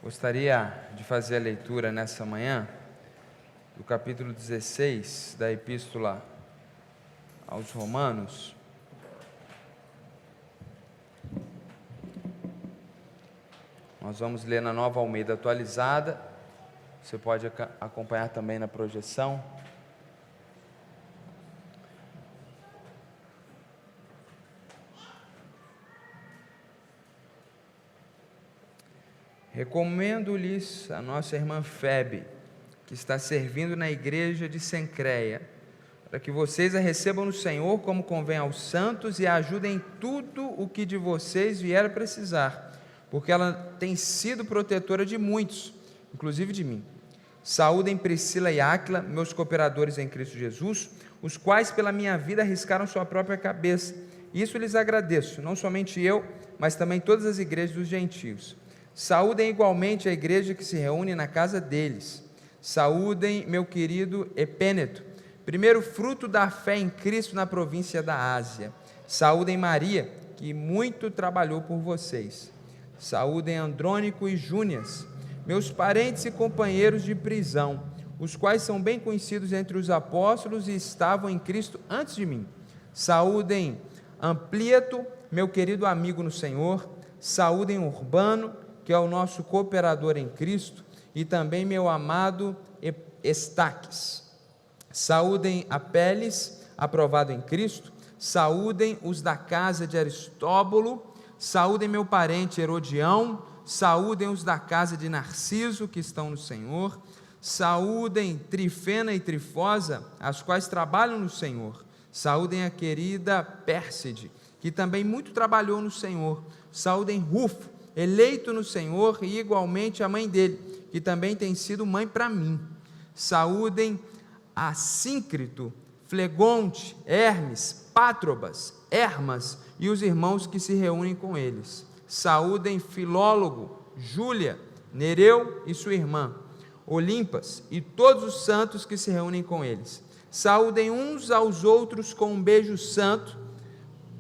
Gostaria de fazer a leitura nessa manhã do capítulo 16 da Epístola aos Romanos. Nós vamos ler na Nova Almeida Atualizada, você pode acompanhar também na projeção. Recomendo-lhes a nossa irmã Febe, que está servindo na igreja de Cencreia, para que vocês a recebam no Senhor como convém aos santos e a ajudem em tudo o que de vocês vier a precisar, porque ela tem sido protetora de muitos, inclusive de mim. Saúdem Priscila e Áquila, meus cooperadores em Cristo Jesus, os quais pela minha vida arriscaram sua própria cabeça. Isso lhes agradeço, não somente eu, mas também todas as igrejas dos gentios. Saúdem igualmente a igreja que se reúne na casa deles. Saúdem meu querido Epêneto, primeiro fruto da fé em Cristo na província da Ásia. Saúdem Maria, que muito trabalhou por vocês. Saúdem Andrônico e Júnias, meus parentes e companheiros de prisão, os quais são bem conhecidos entre os apóstolos e estavam em Cristo antes de mim. Saúdem Amplieto, meu querido amigo no Senhor. Saúdem Urbano, que é o nosso cooperador em Cristo, e também meu amado Estaques. Saúdem Apeles, aprovado em Cristo. Saúdem os da casa de Aristóbulo. Saúdem meu parente Herodião. Saúdem os da casa de Narciso, que estão no Senhor. Saúdem Trifena e Trifosa, as quais trabalham no Senhor. Saúdem a querida Pérside, que também muito trabalhou no Senhor. Saúdem Rufo, eleito no Senhor, e igualmente a mãe dele, que também tem sido mãe para mim. Saúdem Assíncrito, Flegonte, Hermes, Pátrobas, Hermas e os irmãos que se reúnem com eles. Saúdem Filólogo, Júlia, Nereu e sua irmã, Olimpas e todos os santos que se reúnem com eles. Saúdem uns aos outros com um beijo santo.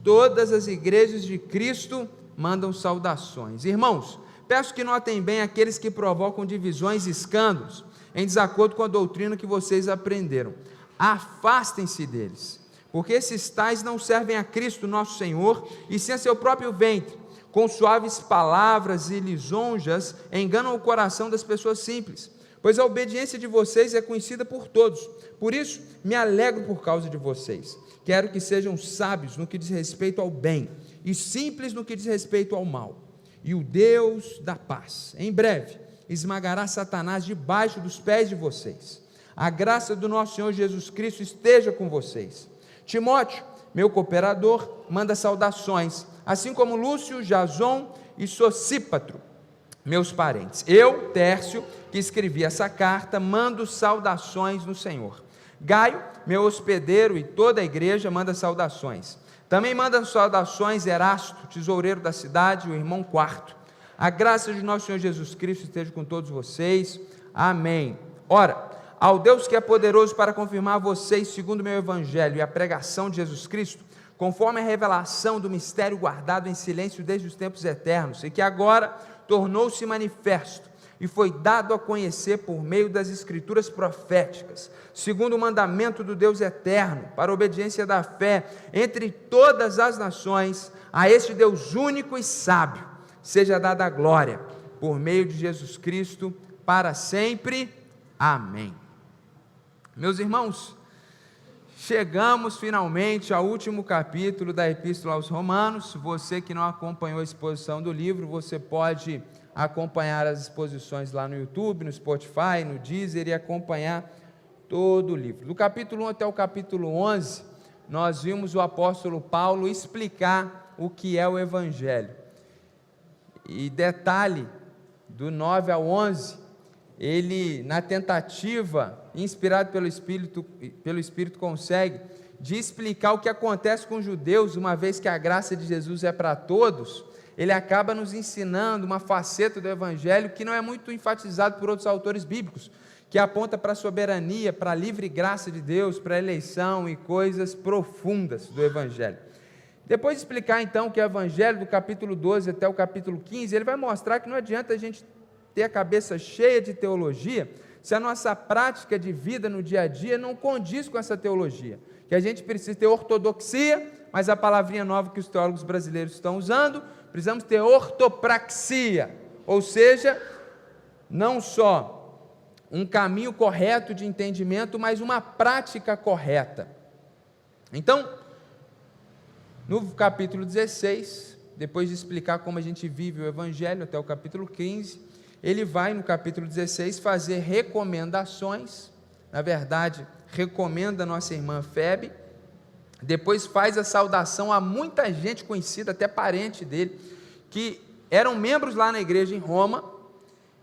Todas as igrejas de Cristo mandam saudações. Irmãos, peço que notem bem aqueles que provocam divisões e escândalos em desacordo com a doutrina que vocês aprenderam. Afastem-se deles, porque esses tais não servem a Cristo nosso Senhor, e sim a seu próprio ventre. Com suaves palavras e lisonjas enganam o coração das pessoas simples, pois a obediência de vocês é conhecida por todos. Por isso, me alegro por causa de vocês. Quero que sejam sábios no que diz respeito ao bem e simples no que diz respeito ao mal. E o Deus da paz, em breve, esmagará Satanás debaixo dos pés de vocês. A graça do nosso Senhor Jesus Cristo esteja com vocês. Timóteo, meu cooperador, manda saudações, assim como Lúcio, Jason e Sosípatro, meus parentes. Eu, Tércio, que escrevi essa carta, mando saudações no Senhor. Gaio, meu hospedeiro, e toda a igreja manda saudações. Também manda saudações Erasto, tesoureiro da cidade, o irmão Quarto. A graça de nosso Senhor Jesus Cristo esteja com todos vocês. Amém. Ora, ao Deus que é poderoso para confirmar vocês segundo o meu evangelho e a pregação de Jesus Cristo, conforme a revelação do mistério guardado em silêncio desde os tempos eternos, e que agora tornou-se manifesto, e foi dado a conhecer por meio das escrituras proféticas, segundo o mandamento do Deus eterno, para a obediência da fé entre todas as nações, a este Deus único e sábio, seja dada a glória, por meio de Jesus Cristo, para sempre. Amém. Meus irmãos, chegamos finalmente ao último capítulo da Epístola aos Romanos. Você que não acompanhou a exposição do livro, você pode acompanhar as exposições lá no YouTube, no Spotify, no Deezer, e acompanhar todo o livro. Do capítulo 1 até o capítulo 11, nós vimos o apóstolo Paulo explicar o que é o Evangelho. E detalhe, do 9 ao 11, ele, na tentativa, inspirado pelo Espírito, consegue de explicar o que acontece com os judeus, uma vez que a graça de Jesus é para todos. Ele acaba nos ensinando uma faceta do Evangelho que não é muito enfatizado por outros autores bíblicos, que aponta para a soberania, para a livre graça de Deus, para a eleição e coisas profundas do Evangelho. Depois de explicar então o que é o Evangelho, do capítulo 12 até o capítulo 15, ele vai mostrar que não adianta a gente ter a cabeça cheia de teologia, se a nossa prática de vida no dia a dia não condiz com essa teologia. Que a gente precisa ter ortodoxia, mas a palavrinha nova que os teólogos brasileiros estão usando, precisamos ter ortopraxia, ou seja, não só um caminho correto de entendimento, mas uma prática correta. Então, no capítulo 16, depois de explicar como a gente vive o Evangelho até o capítulo 15, ele vai no capítulo 16 fazer recomendações, na verdade, recomenda a nossa irmã Febe, depois faz a saudação a muita gente conhecida, até parente dele, que eram membros lá na igreja em Roma,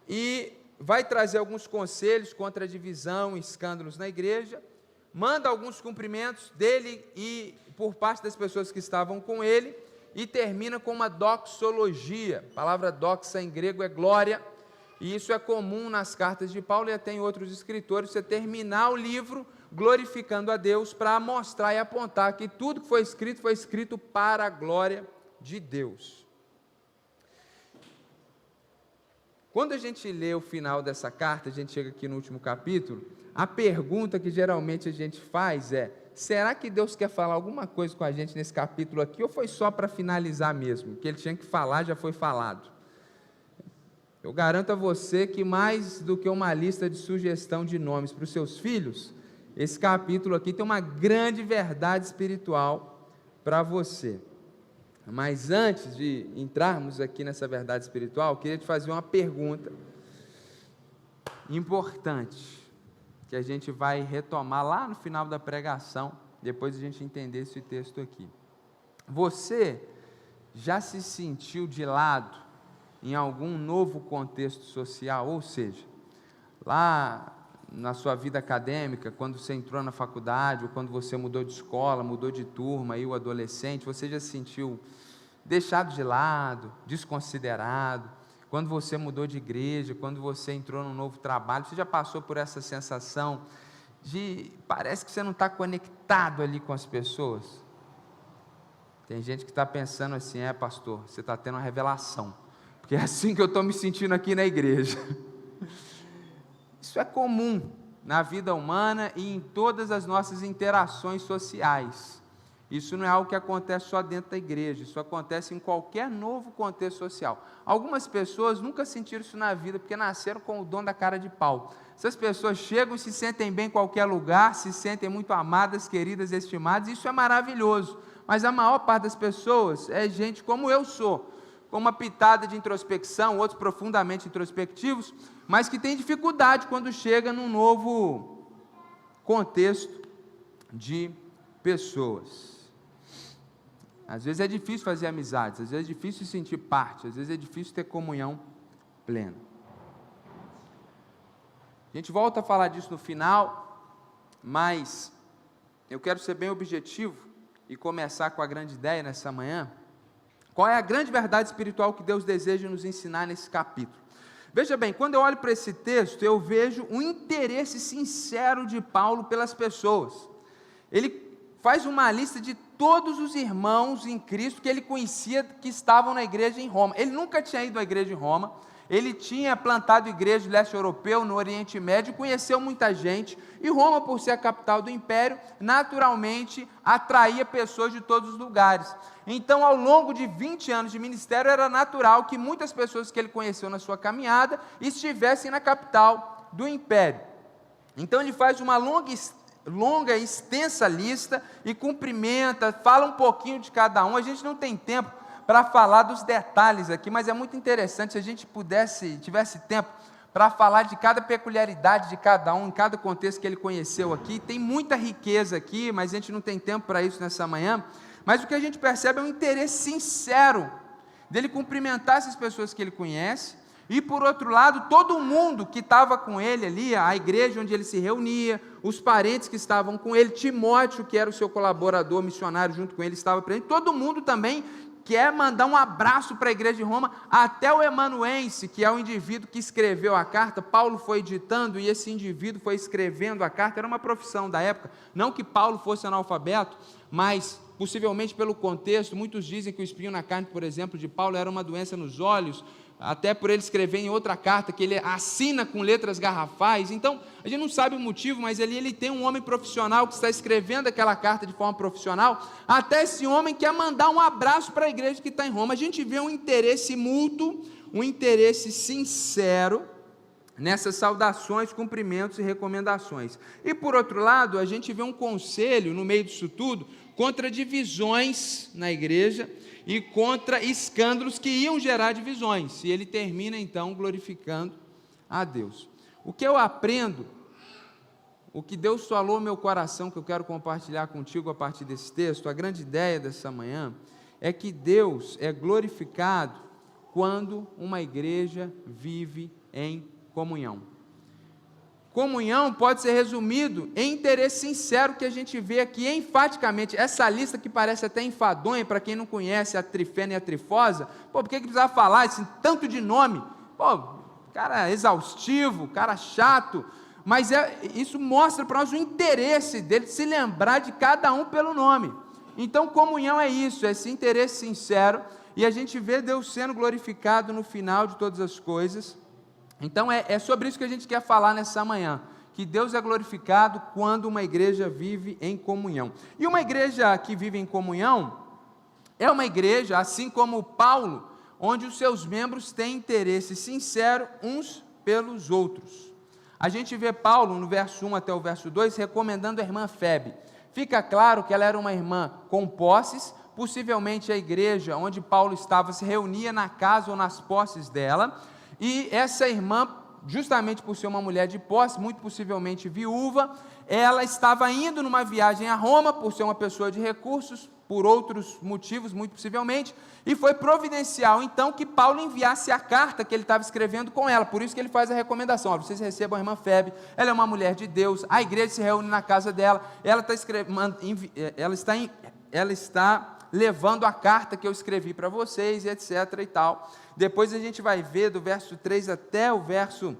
e vai trazer alguns conselhos contra a divisão e escândalos na igreja, manda alguns cumprimentos dele e por parte das pessoas que estavam com ele, e termina com uma doxologia. A palavra doxa em grego é glória, e isso é comum nas cartas de Paulo e até em outros escritores, você terminar o livro glorificando a Deus para mostrar e apontar que tudo que foi escrito para a glória de Deus. Quando a gente lê o final dessa carta, a gente chega aqui no último capítulo, a pergunta que geralmente a gente faz é: será que Deus quer falar alguma coisa com a gente nesse capítulo aqui, ou foi só para finalizar mesmo? O que ele tinha que falar já foi falado. Eu garanto a você que mais do que uma lista de sugestão de nomes para os seus filhos, esse capítulo aqui tem uma grande verdade espiritual para você. Mas antes de entrarmos aqui nessa verdade espiritual, eu queria te fazer uma pergunta importante, que a gente vai retomar lá no final da pregação, depois de a gente entender esse texto aqui. Você já se sentiu de lado em algum novo contexto social? Ou seja, lá na sua vida acadêmica, quando você entrou na faculdade, ou quando você mudou de escola, mudou de turma, aí o adolescente, você já se sentiu deixado de lado, desconsiderado? Quando você mudou de igreja, quando você entrou num novo trabalho, você já passou por essa sensação de, parece que você não está conectado ali com as pessoas? Tem gente que está pensando assim: pastor, você está tendo uma revelação, porque é assim que eu estou me sentindo aqui na igreja. Isso é comum na vida humana e em todas as nossas interações sociais. Isso não é algo que acontece só dentro da igreja, isso acontece em qualquer novo contexto social. Algumas pessoas nunca sentiram isso na vida, porque nasceram com o dom da cara de pau. Essas pessoas chegam e se sentem bem em qualquer lugar, se sentem muito amadas, queridas, estimadas, isso é maravilhoso. Mas a maior parte das pessoas é gente como eu sou, com uma pitada de introspecção, outros profundamente introspectivos, mas que tem dificuldade quando chega num novo contexto de pessoas. Às vezes é difícil fazer amizades, às vezes é difícil sentir parte, às vezes é difícil ter comunhão plena. A gente volta a falar disso no final, mas eu quero ser bem objetivo e começar com a grande ideia nessa manhã. Qual é a grande verdade espiritual que Deus deseja nos ensinar nesse capítulo? Veja bem, quando eu olho para esse texto, eu vejo um interesse sincero de Paulo pelas pessoas. Ele faz uma lista de todos os irmãos em Cristo que ele conhecia que estavam na igreja em Roma. Ele nunca tinha ido à igreja em Roma, ele tinha plantado igreja no leste europeu, no Oriente Médio, conheceu muita gente, e Roma, por ser a capital do império, naturalmente atraía pessoas de todos os lugares. Então, ao longo de 20 anos de ministério, era natural que muitas pessoas que ele conheceu na sua caminhada estivessem na capital do império. Então, ele faz uma longa e extensa lista e cumprimenta, fala um pouquinho de cada um. A gente não tem tempo para falar dos detalhes aqui, mas é muito interessante se a gente tivesse tempo para falar de cada peculiaridade de cada um, em cada contexto que ele conheceu aqui. Tem muita riqueza aqui, mas a gente não tem tempo para isso nessa manhã. Mas o que a gente percebe é um interesse sincero dele cumprimentar essas pessoas que ele conhece, e por outro lado, todo mundo que estava com ele ali, a igreja onde ele se reunia, os parentes que estavam com ele, Timóteo, que era o seu colaborador missionário junto com ele, estava presente, todo mundo também quer mandar um abraço para a igreja de Roma, até o amanuense, que é o indivíduo que escreveu a carta. Paulo foi ditando e esse indivíduo foi escrevendo a carta, era uma profissão da época, não que Paulo fosse analfabeto, mas possivelmente pelo contexto. Muitos dizem que o espinho na carne, por exemplo, de Paulo era uma doença nos olhos, até por ele escrever em outra carta, que ele assina com letras garrafais. Então, a gente não sabe o motivo, mas ali ele tem um homem profissional que está escrevendo aquela carta de forma profissional. Até esse homem quer mandar um abraço para a igreja que está em Roma. A gente vê um interesse mútuo, um interesse sincero nessas saudações, cumprimentos e recomendações. E por outro lado, a gente vê um conselho no meio disso tudo contra divisões na igreja e contra escândalos que iam gerar divisões. E ele termina então glorificando a Deus. O que eu aprendo, o que Deus falou no meu coração, que eu quero compartilhar contigo a partir desse texto, a grande ideia dessa manhã, é que Deus é glorificado quando uma igreja vive em comunhão. Comunhão pode ser resumido em interesse sincero, que a gente vê aqui enfaticamente. Essa lista que parece até enfadonha, para quem não conhece a trifena e a trifosa, por que precisava falar esse tanto de nome? Cara exaustivo, cara chato, mas isso mostra para nós o interesse dele, de se lembrar de cada um pelo nome. Então comunhão é isso, é esse interesse sincero, e a gente vê Deus sendo glorificado no final de todas as coisas. Então é sobre isso que a gente quer falar nessa manhã, que Deus é glorificado quando uma igreja vive em comunhão. E uma igreja que vive em comunhão é uma igreja, assim como Paulo, onde os seus membros têm interesse sincero uns pelos outros. A gente vê Paulo no verso 1 até o verso 2 recomendando a irmã Febe. Fica claro que ela era uma irmã com posses, possivelmente a igreja onde Paulo estava se reunia na casa ou nas posses dela. E essa irmã, justamente por ser uma mulher de posse, muito possivelmente viúva, ela estava indo numa viagem a Roma, por ser uma pessoa de recursos, por outros motivos, muito possivelmente, e foi providencial, então, que Paulo enviasse a carta que ele estava escrevendo com ela. Por isso que ele faz a recomendação: vocês recebam a irmã Febe, ela é uma mulher de Deus, a igreja se reúne na casa dela, ela está levando a carta que eu escrevi para vocês, etc. e tal. Depois a gente vai ver do verso 3 até o verso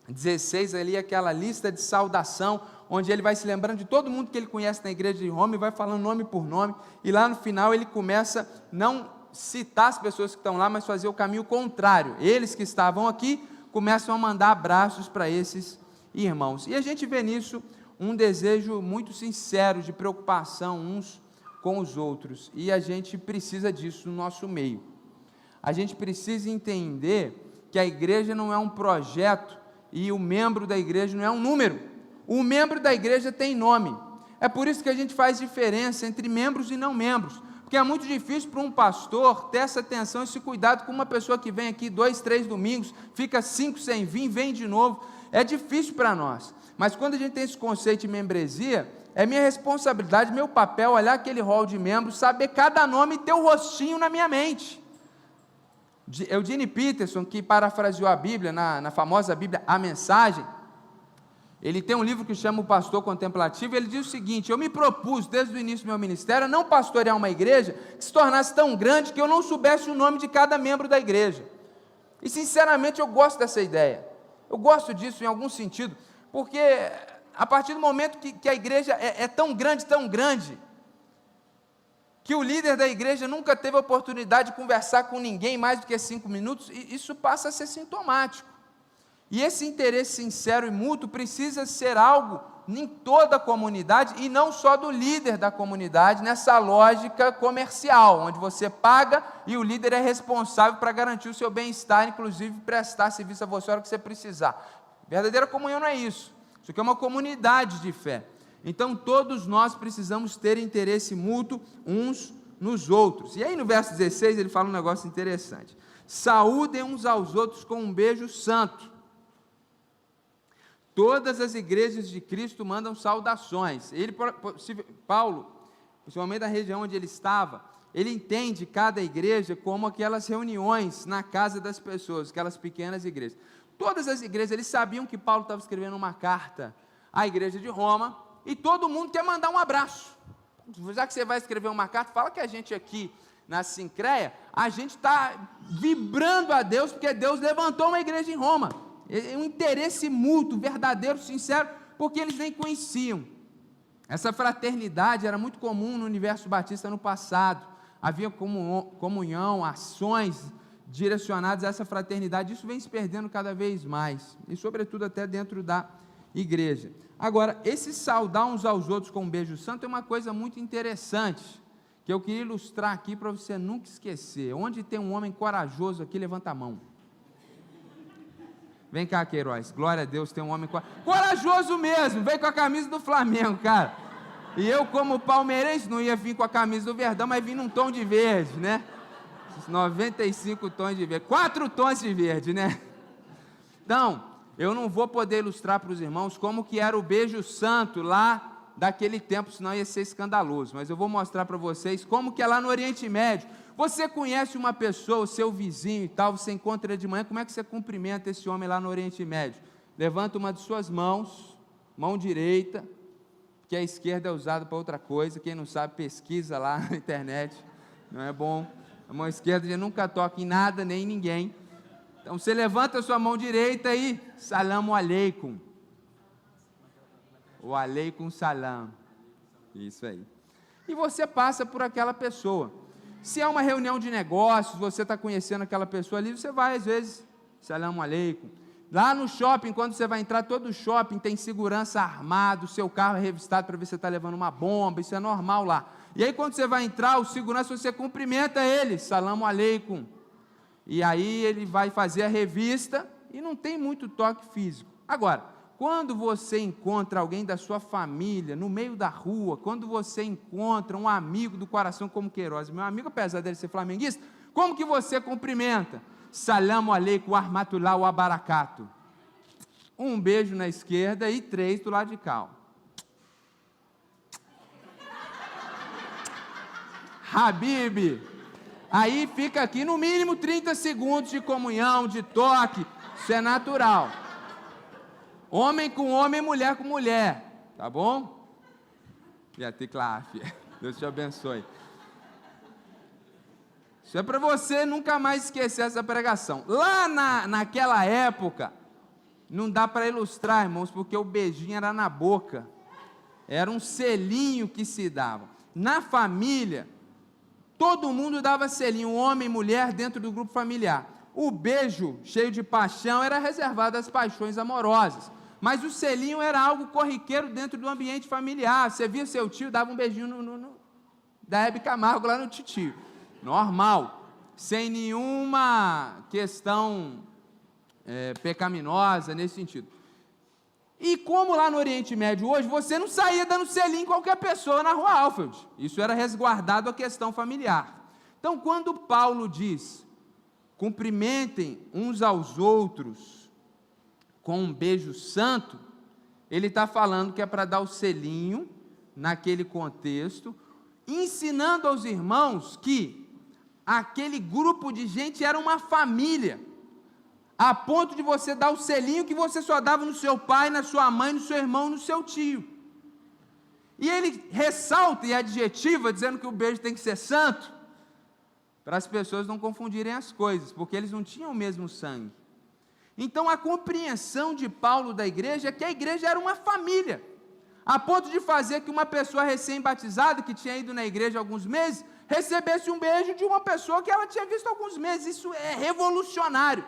16, ali aquela lista de saudação, onde ele vai se lembrando de todo mundo que ele conhece na igreja de Roma, e vai falando nome por nome, e lá no final ele começa não citar as pessoas que estão lá, mas fazer o caminho contrário. Eles que estavam aqui começam a mandar abraços para esses irmãos. E a gente vê nisso um desejo muito sincero de preocupação uns com os outros, e a gente precisa disso no nosso meio. A gente precisa entender que a igreja não é um projeto e o membro da igreja não é um número. O membro da igreja tem nome. É por isso que a gente faz diferença entre membros e não membros, porque é muito difícil para um pastor ter essa atenção, esse cuidado com uma pessoa que vem aqui 2, 3 domingos, fica 5 sem vir, vem de novo. É difícil para nós, mas quando a gente tem esse conceito de membresia, é minha responsabilidade, meu papel, olhar aquele rol de membros, saber cada nome e ter o rostinho na minha mente. Eugene Peterson, que parafraseou a Bíblia, na famosa Bíblia, A Mensagem, ele tem um livro que chama O Pastor Contemplativo, e ele diz o seguinte: eu me propus, desde o início do meu ministério, a não pastorear uma igreja que se tornasse tão grande que eu não soubesse o nome de cada membro da igreja. E sinceramente eu gosto dessa ideia, eu gosto disso em algum sentido, porque a partir do momento que a igreja é tão grande, que o líder da igreja nunca teve a oportunidade de conversar com ninguém mais do que 5 minutos, e isso passa a ser sintomático. E esse interesse sincero e mútuo precisa ser algo em toda a comunidade, e não só do líder da comunidade, nessa lógica comercial, onde você paga e o líder é responsável para garantir o seu bem-estar, inclusive prestar serviço a você a hora que você precisar. Verdadeira comunhão não é isso. Isso aqui é uma comunidade de fé. Então todos nós precisamos ter interesse mútuo uns nos outros. E aí no verso 16 ele fala um negócio interessante: saúdem uns aos outros com um beijo santo. Todas as igrejas de Cristo mandam saudações. Paulo, principalmente na região onde ele estava, ele entende cada igreja como aquelas reuniões na casa das pessoas, aquelas pequenas igrejas. Todas as igrejas, eles sabiam que Paulo estava escrevendo uma carta à igreja de Roma, e todo mundo quer mandar um abraço. Já que você vai escrever uma carta, fala que a gente aqui na Sincreia, a gente está vibrando a Deus, porque Deus levantou uma igreja em Roma. É um interesse mútuo, verdadeiro, sincero, porque eles nem conheciam. Essa fraternidade era muito comum no universo batista no passado. Havia comunhão, ações direcionados a essa fraternidade. Isso vem se perdendo cada vez mais, e sobretudo até dentro da igreja. Agora, esse saudar uns aos outros com um beijo santo é uma coisa muito interessante, que eu queria ilustrar aqui para você nunca esquecer. Onde tem um homem corajoso aqui, levanta a mão. Vem cá, Queiroz, glória a Deus, tem um homem corajoso mesmo, vem com a camisa do Flamengo, cara. E eu, como palmeirense, não ia vir com a camisa do Verdão, mas vim num tom de verde, né? 95 tons de verde, 4 tons de verde, né? Então, eu não vou poder ilustrar para os irmãos como que era o beijo santo lá daquele tempo, senão ia ser escandaloso, mas eu vou mostrar para vocês como que é lá no Oriente Médio. Você conhece uma pessoa, o seu vizinho e tal, você encontra ele de manhã, como é que você cumprimenta esse homem lá no Oriente Médio? Levanta uma de suas mãos, mão direita, que a esquerda é usada para outra coisa, quem não sabe pesquisa lá na internet, não é bom? A mão esquerda nunca toca em nada, nem em ninguém. Então você levanta a sua mão direita e salam aleikum. O aleikum salam. Isso aí. E você passa por aquela pessoa. Se é uma reunião de negócios, você está conhecendo aquela pessoa ali, você vai às vezes, salam aleikum. Lá no shopping, quando você vai entrar, todo shopping tem segurança armado, seu carro é revistado para ver se você está levando uma bomba, isso é normal lá. E aí quando você vai entrar, o segurança, você cumprimenta ele, salam aleikum. E aí ele vai fazer a revista e não tem muito toque físico. Agora, quando você encontra alguém da sua família, no meio da rua, quando você encontra um amigo do coração como Queiroz, meu amigo, apesar dele ser flamenguista, como que você cumprimenta? Salam aleikum wa rahmatullahi wa barakatuh. Um beijo na esquerda e 3 do lado de cá. Habib. Aí fica aqui no mínimo 30 segundos de comunhão, de toque, isso é natural. Homem com homem, mulher com mulher, tá bom? Deus te abençoe. Isso é para você nunca mais esquecer essa pregação. Lá naquela época, não dá para ilustrar, irmãos, porque o beijinho era na boca, era um selinho que se dava. Na família, todo mundo dava selinho, homem e mulher dentro do grupo familiar. O beijo, cheio de paixão, era reservado às paixões amorosas. Mas o selinho era algo corriqueiro dentro do ambiente familiar. Você via seu tio, dava um beijinho da Hebe Camargo lá no titio. Normal, sem nenhuma questão pecaminosa nesse sentido. E como lá no Oriente Médio hoje, você não saía dando selinho em qualquer pessoa na rua Alfred. Isso era resguardado a questão familiar. Então, quando Paulo diz, cumprimentem uns aos outros com um beijo santo, ele está falando que é para dar o selinho naquele contexto, ensinando aos irmãos que aquele grupo de gente era uma família, a ponto de você dar o selinho que você só dava no seu pai, na sua mãe, no seu irmão, no seu tio. E ele ressalta e adjetiva, dizendo que o beijo tem que ser santo, para as pessoas não confundirem as coisas, porque eles não tinham o mesmo sangue. Então a compreensão de Paulo da igreja é que a igreja era uma família, a ponto de fazer que uma pessoa recém-batizada, que tinha ido na igreja há alguns meses, recebesse um beijo de uma pessoa que ela tinha visto há alguns meses. Isso é revolucionário.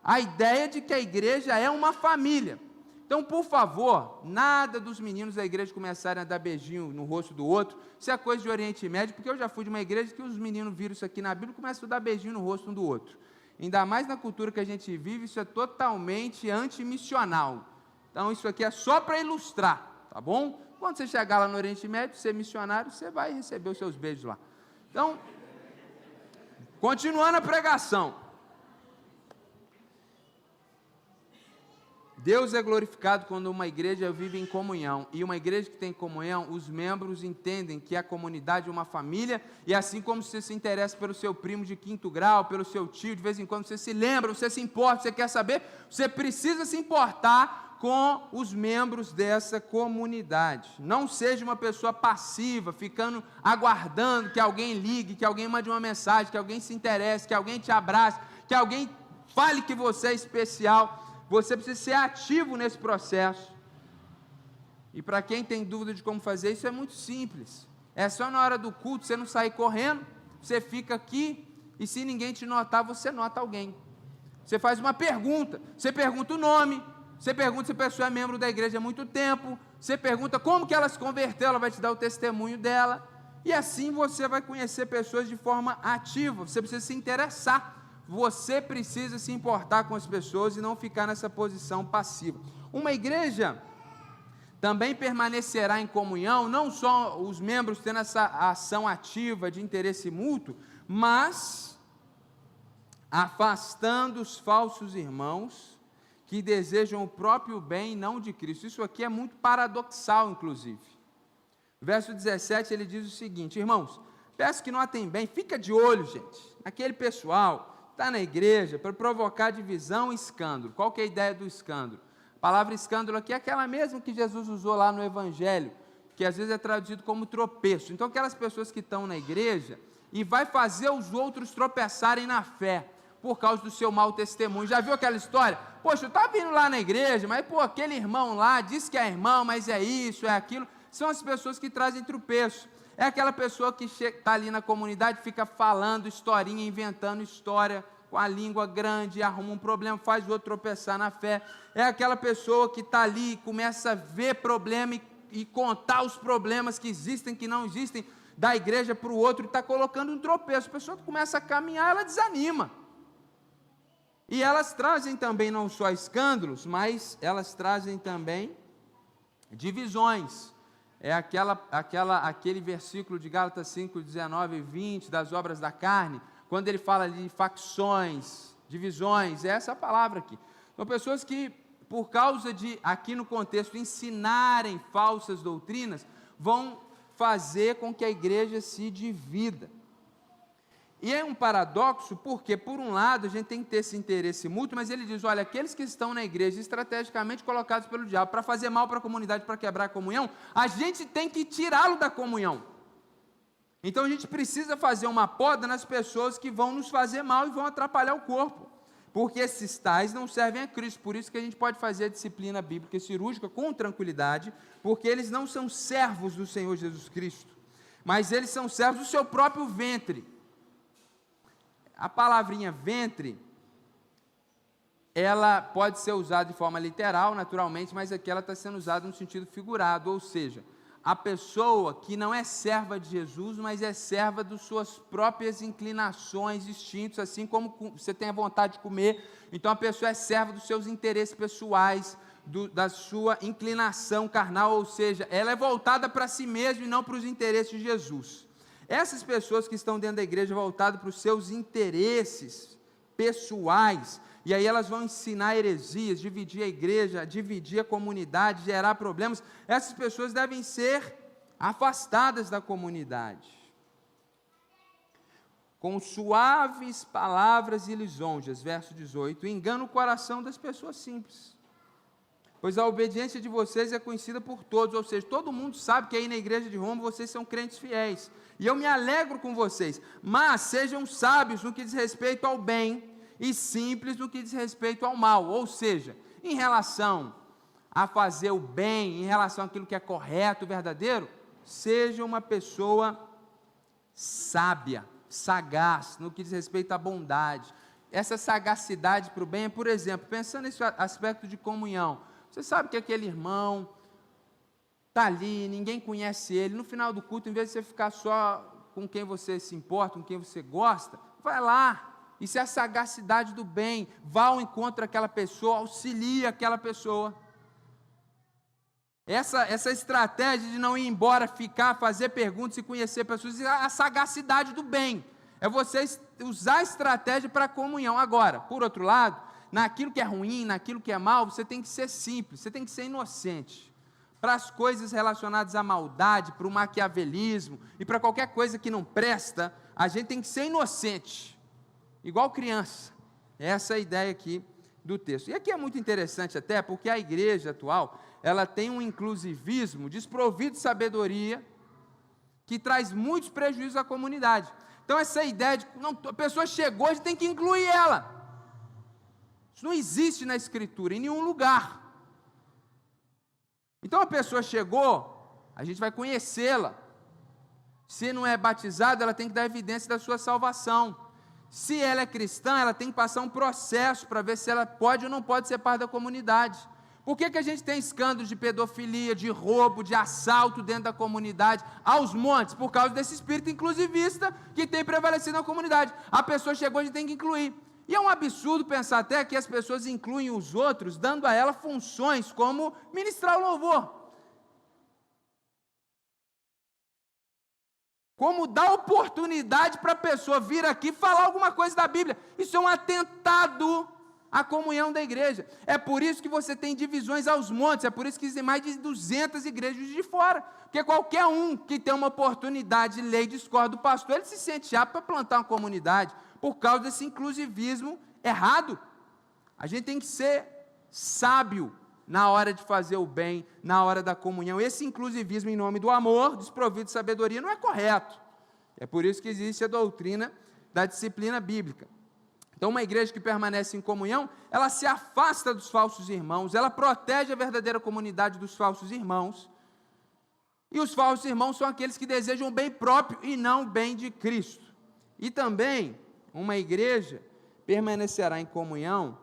A ideia de que a igreja é uma família. Então, por favor, nada dos meninos da igreja começarem a dar beijinho no rosto do outro. Isso é coisa de Oriente Médio, porque eu já fui de uma igreja que os meninos viram isso aqui na Bíblia e começam a dar beijinho no rosto um do outro. Ainda mais na cultura que a gente vive, isso é totalmente antimissional. Então, isso aqui é só para ilustrar, tá bom? Quando você chegar lá no Oriente Médio, ser missionário, você vai receber os seus beijos lá. Então, continuando a pregação. Deus é glorificado quando uma igreja vive em comunhão, e uma igreja que tem comunhão, os membros entendem que a comunidade é uma família, e assim como você se interessa pelo seu primo de 5º grau, pelo seu tio, de vez em quando você se lembra, você se importa, você quer saber, você precisa se importar com os membros dessa comunidade. Não seja uma pessoa passiva, ficando aguardando que alguém ligue, que alguém mande uma mensagem, que alguém se interesse, que alguém te abrace, que alguém fale que você é especial. Você precisa ser ativo nesse processo. E para quem tem dúvida de como fazer isso, é muito simples. É só na hora do culto, você não sair correndo, você fica aqui E se ninguém te notar, você nota alguém. Você faz uma pergunta, você pergunta o nome, você pergunta se a pessoa é membro da igreja há muito tempo, você pergunta como que ela se converteu, ela vai te dar o testemunho dela, e assim você vai conhecer pessoas de forma ativa. Você precisa se interessar, você precisa se importar com as pessoas e não ficar nessa posição passiva. Uma igreja também permanecerá em comunhão, não só os membros tendo essa ação ativa de interesse mútuo, mas afastando os falsos irmãos que desejam o próprio bem e não de Cristo. Isso aqui é muito paradoxal, inclusive. Verso 17, ele diz o seguinte: irmãos, peço que notem bem, fica de olho, gente, naquele pessoal que está na igreja para provocar divisão e escândalo. Qual que é a ideia do escândalo? A palavra escândalo aqui é aquela mesma que Jesus usou lá no Evangelho, que às vezes é traduzido como tropeço. Então, aquelas pessoas que estão na igreja e vai fazer os outros tropeçarem na fé, por causa do seu mau testemunho. Já viu aquela história? Poxa, eu estava vindo lá na igreja, mas aquele irmão lá disse que é irmão, mas é isso, é aquilo. São as pessoas que trazem tropeço. É aquela pessoa que está ali na comunidade, fica falando historinha, inventando história, com a língua grande, arruma um problema, faz o outro tropeçar na fé. É aquela pessoa que está ali, começa a ver problema e contar os problemas que existem, que não existem, da igreja para o outro, e está colocando um tropeço. A pessoa começa a caminhar, ela desanima. E elas trazem também não só escândalos, mas elas trazem também divisões. É aquele versículo de Gálatas 5, 19 e 20, das obras da carne, quando ele fala de facções, divisões, é essa palavra aqui. São pessoas que, por causa de, aqui no contexto, ensinarem falsas doutrinas, vão fazer com que a igreja se divida. E é um paradoxo, porque por um lado a gente tem que ter esse interesse mútuo, mas ele diz, olha, aqueles que estão na igreja estrategicamente colocados pelo diabo para fazer mal para a comunidade, para quebrar a comunhão, a gente tem que tirá-lo da comunhão. Então a gente precisa fazer uma poda nas pessoas que vão nos fazer mal e vão atrapalhar o corpo, porque esses tais não servem a Cristo. Por isso que a gente pode fazer a disciplina bíblica e cirúrgica com tranquilidade, porque eles não são servos do Senhor Jesus Cristo, mas eles são servos do seu próprio ventre. A palavrinha ventre, ela pode ser usada de forma literal, naturalmente, mas aqui ela está sendo usada no sentido figurado, ou seja, a pessoa que não é serva de Jesus, mas é serva das suas próprias inclinações, instintos, assim como você tem a vontade de comer, então a pessoa é serva dos seus interesses pessoais, da sua inclinação carnal, ou seja, ela é voltada para si mesma e não para os interesses de Jesus. Essas pessoas que estão dentro da igreja voltadas para os seus interesses pessoais, e aí elas vão ensinar heresias, dividir a igreja, dividir a comunidade, gerar problemas, essas pessoas devem ser afastadas da comunidade. Com suaves palavras e lisonjas, verso 18, engana o coração das pessoas simples, pois a obediência de vocês é conhecida por todos, ou seja, todo mundo sabe que aí na igreja de Roma vocês são crentes fiéis, e eu me alegro com vocês, mas sejam sábios no que diz respeito ao bem, e simples no que diz respeito ao mal, ou seja, em relação a fazer o bem, em relação àquilo que é correto, verdadeiro, seja uma pessoa sábia, sagaz, no que diz respeito à bondade. Essa sagacidade para o bem é, por exemplo, pensando nesse aspecto de comunhão, você sabe que aquele irmão está ali, ninguém conhece ele, no final do culto, em vez de você ficar só com quem você se importa, com quem você gosta, vai lá, isso é a sagacidade do bem, vá ao encontro daquela pessoa, auxilie aquela pessoa. Essa estratégia de não ir embora, ficar, fazer perguntas e conhecer pessoas, é a sagacidade do bem, é você usar a estratégia para a comunhão. Agora, por outro lado, naquilo que é ruim, naquilo que é mal, você tem que ser simples, você tem que ser inocente. Para as coisas relacionadas à maldade, para o maquiavelismo e para qualquer coisa que não presta, a gente tem que ser inocente, igual criança. Essa é a ideia aqui do texto. E aqui é muito interessante até, porque a igreja atual, ela tem um inclusivismo desprovido de sabedoria, que traz muitos prejuízos à comunidade. Então essa ideia de, não, a pessoa chegou, a gente tem que incluir ela. Isso não existe na Escritura, em nenhum lugar. Então a pessoa chegou, a gente vai conhecê-la. Se não é batizada, ela tem que dar evidência da sua salvação. Se ela é cristã, ela tem que passar um processo para ver se ela pode ou não pode ser parte da comunidade. Por que a gente tem escândalos de pedofilia, de roubo, de assalto dentro da comunidade, aos montes? Por causa desse espírito inclusivista que tem prevalecido na comunidade. A pessoa chegou, a gente tem que incluir. E é um absurdo pensar até que as pessoas incluem os outros, dando a ela funções como ministrar o louvor. Como dar oportunidade para a pessoa vir aqui falar alguma coisa da Bíblia. Isso é um atentado à comunhão da igreja. É por isso que você tem divisões aos montes, é por isso que existem mais de 200 igrejas de fora. Porque qualquer um que tem uma oportunidade de ler e discorda do pastor, ele se sente apto para plantar uma comunidade, por causa desse inclusivismo errado. A gente tem que ser sábio na hora de fazer o bem, na hora da comunhão. Esse inclusivismo em nome do amor, desprovido de sabedoria, não é correto. É por isso que existe a doutrina da disciplina bíblica. Então, uma igreja que permanece em comunhão, ela se afasta dos falsos irmãos, ela protege a verdadeira comunidade dos falsos irmãos. E os falsos irmãos são aqueles que desejam o bem próprio e não o bem de Cristo. E também, uma igreja permanecerá em comunhão,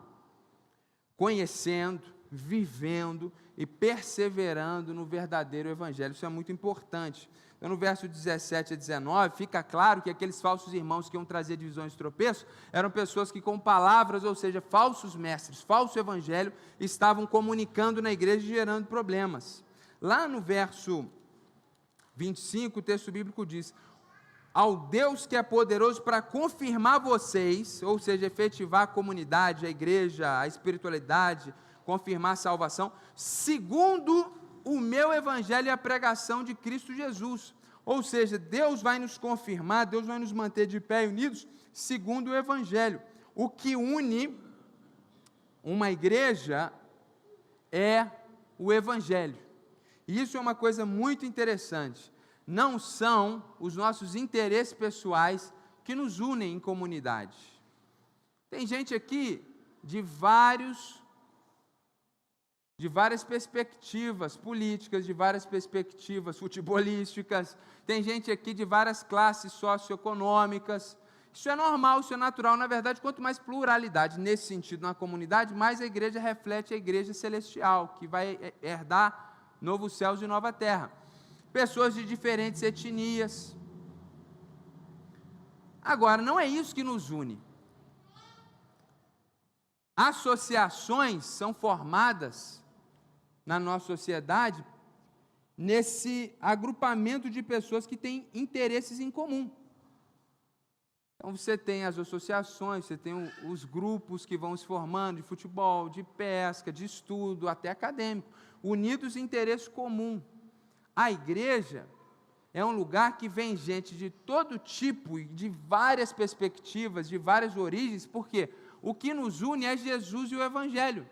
conhecendo, vivendo e perseverando no verdadeiro evangelho. Isso é muito importante. Então, no verso 17 a 19, fica claro que aqueles falsos irmãos que iam trazer divisões e tropeços, eram pessoas que com palavras, ou seja, falsos mestres, falso evangelho, estavam comunicando na igreja e gerando problemas. Lá no verso 25, o texto bíblico diz: ao Deus que é poderoso para confirmar vocês, ou seja, efetivar a comunidade, a igreja, a espiritualidade, confirmar a salvação, segundo o meu evangelho e a pregação de Cristo Jesus. Ou seja, Deus vai nos confirmar, Deus vai nos manter de pé e unidos, segundo o evangelho. O que une uma igreja é o evangelho. E isso é uma coisa muito interessante. Não são os nossos interesses pessoais que nos unem em comunidade. Tem gente aqui de várias perspectivas políticas, de várias perspectivas futebolísticas, tem gente aqui de várias classes socioeconômicas. Isso é normal, isso é natural. Na verdade, quanto mais pluralidade nesse sentido na comunidade, mais a igreja reflete a igreja celestial, que vai herdar novos céus e nova terra. Pessoas de diferentes etnias. Agora, não é isso que nos une. Associações são formadas na nossa sociedade nesse agrupamento de pessoas que têm interesses em comum. Então você tem as associações, você tem os grupos que vão se formando de futebol, de pesca, de estudo, até acadêmico, unidos em interesse comum. A igreja é um lugar que vem gente de todo tipo, de várias perspectivas, de várias origens, porque o que nos une é Jesus e o Evangelho.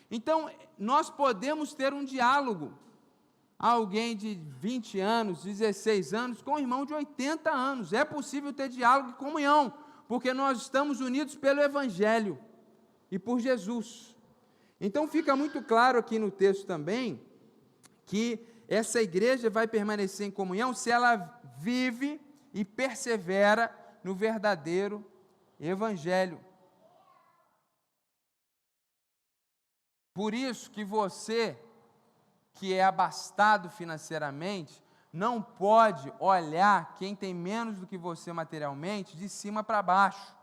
Então, nós podemos ter um diálogo, alguém de 20 anos, 16 anos, com um irmão de 80 anos, é possível ter diálogo e comunhão, porque nós estamos unidos pelo Evangelho e por Jesus. Então, fica muito claro aqui no texto também, que essa igreja vai permanecer em comunhão se ela vive e persevera no verdadeiro Evangelho. Por isso que você, que é abastado financeiramente, não pode olhar quem tem menos do que você materialmente de cima para baixo.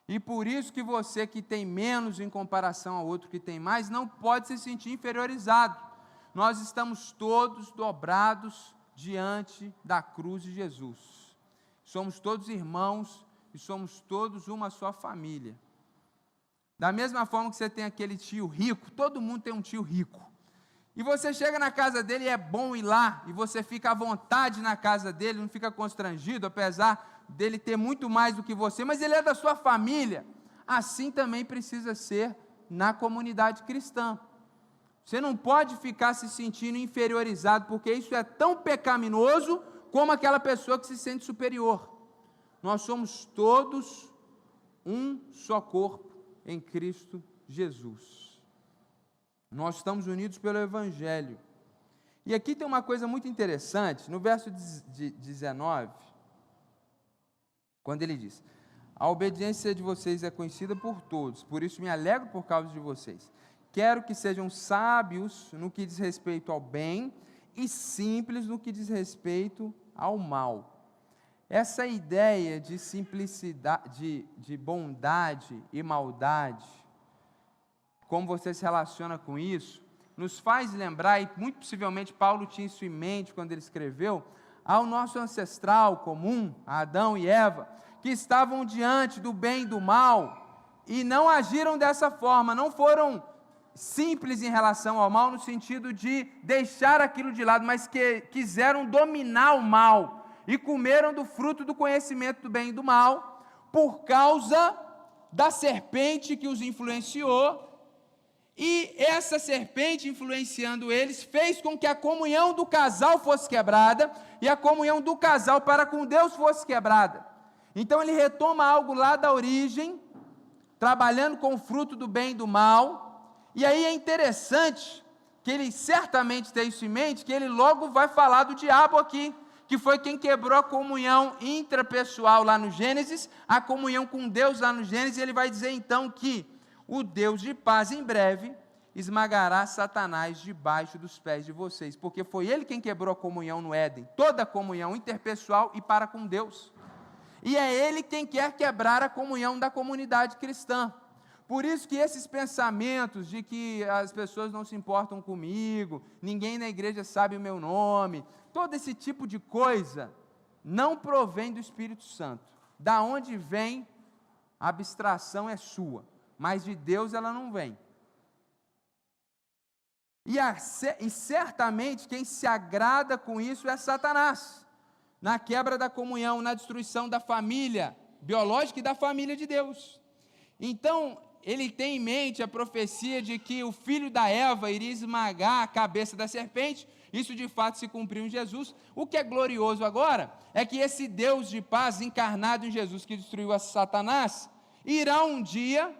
E por isso que você que tem menos em comparação ao outro que tem mais, não pode se sentir inferiorizado. Nós estamos todos dobrados diante da cruz de Jesus. Somos todos irmãos e somos todos uma só família. Da mesma forma que você tem aquele tio rico, todo mundo tem um tio rico. E você chega na casa dele e é bom ir lá, e você fica à vontade na casa dele, não fica constrangido, apesar dele ter muito mais do que você, mas ele é da sua família. Assim também precisa ser na comunidade cristã. Você não pode ficar se sentindo inferiorizado, porque isso é tão pecaminoso como aquela pessoa que se sente superior. Nós somos todos um só corpo em Cristo Jesus. Nós estamos unidos pelo Evangelho. E aqui tem uma coisa muito interessante, no verso 19, quando ele diz: A obediência de vocês é conhecida por todos, por isso me alegro por causa de vocês. Quero que sejam sábios no que diz respeito ao bem e simples no que diz respeito ao mal. Essa ideia de simplicidade, de bondade e maldade, como você se relaciona com isso, nos faz lembrar, e muito possivelmente Paulo tinha isso em mente quando ele escreveu, ao nosso ancestral comum, Adão e Eva, que estavam diante do bem e do mal, e não agiram dessa forma, não foram simples em relação ao mal, no sentido de deixar aquilo de lado, mas que quiseram dominar o mal, e comeram do fruto do conhecimento do bem e do mal, por causa da serpente que os influenciou, e essa serpente influenciando eles, fez com que a comunhão do casal fosse quebrada, e a comunhão do casal para com Deus fosse quebrada. Então ele retoma algo lá da origem, trabalhando com o fruto do bem e do mal, e aí é interessante, que ele certamente tem isso em mente, que ele logo vai falar do diabo aqui, que foi quem quebrou a comunhão intrapessoal lá no Gênesis, a comunhão com Deus lá no Gênesis, e ele vai dizer então que o Deus de paz em breve esmagará Satanás debaixo dos pés de vocês, porque foi ele quem quebrou a comunhão no Éden, toda a comunhão interpessoal e para com Deus, e é ele quem quer quebrar a comunhão da comunidade cristã. Por isso que esses pensamentos de que as pessoas não se importam comigo, ninguém na igreja sabe o meu nome, todo esse tipo de coisa, não provém do Espírito Santo. Da onde vem, a abstração é sua, mas de Deus ela não vem. E certamente quem se agrada com isso é Satanás, na quebra da comunhão, na destruição da família biológica e da família de Deus. Então, ele tem em mente a profecia de que o filho da Eva iria esmagar a cabeça da serpente. Isso de fato se cumpriu em Jesus. O que é glorioso agora é que esse Deus de paz encarnado em Jesus, que destruiu a Satanás, irá um dia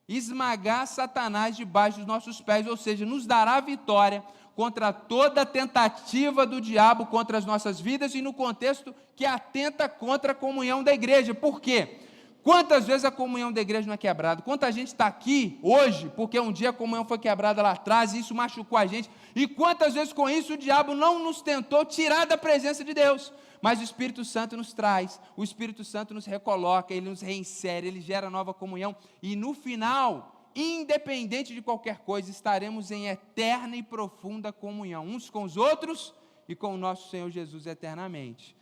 esmagar Satanás debaixo dos nossos pés, ou seja, nos dará vitória contra toda tentativa do diabo contra as nossas vidas, e no contexto que atenta contra a comunhão da igreja. Por quê? Quantas vezes a comunhão da igreja não é quebrada? Quanta gente está aqui hoje, porque um dia a comunhão foi quebrada lá atrás, e isso machucou a gente, e quantas vezes com isso o diabo não nos tentou tirar da presença de Deus, mas o Espírito Santo nos traz, o Espírito Santo nos recoloca, ele nos reinsere, ele gera nova comunhão, e no final, independente de qualquer coisa, estaremos em eterna e profunda comunhão, uns com os outros, e com o nosso Senhor Jesus eternamente.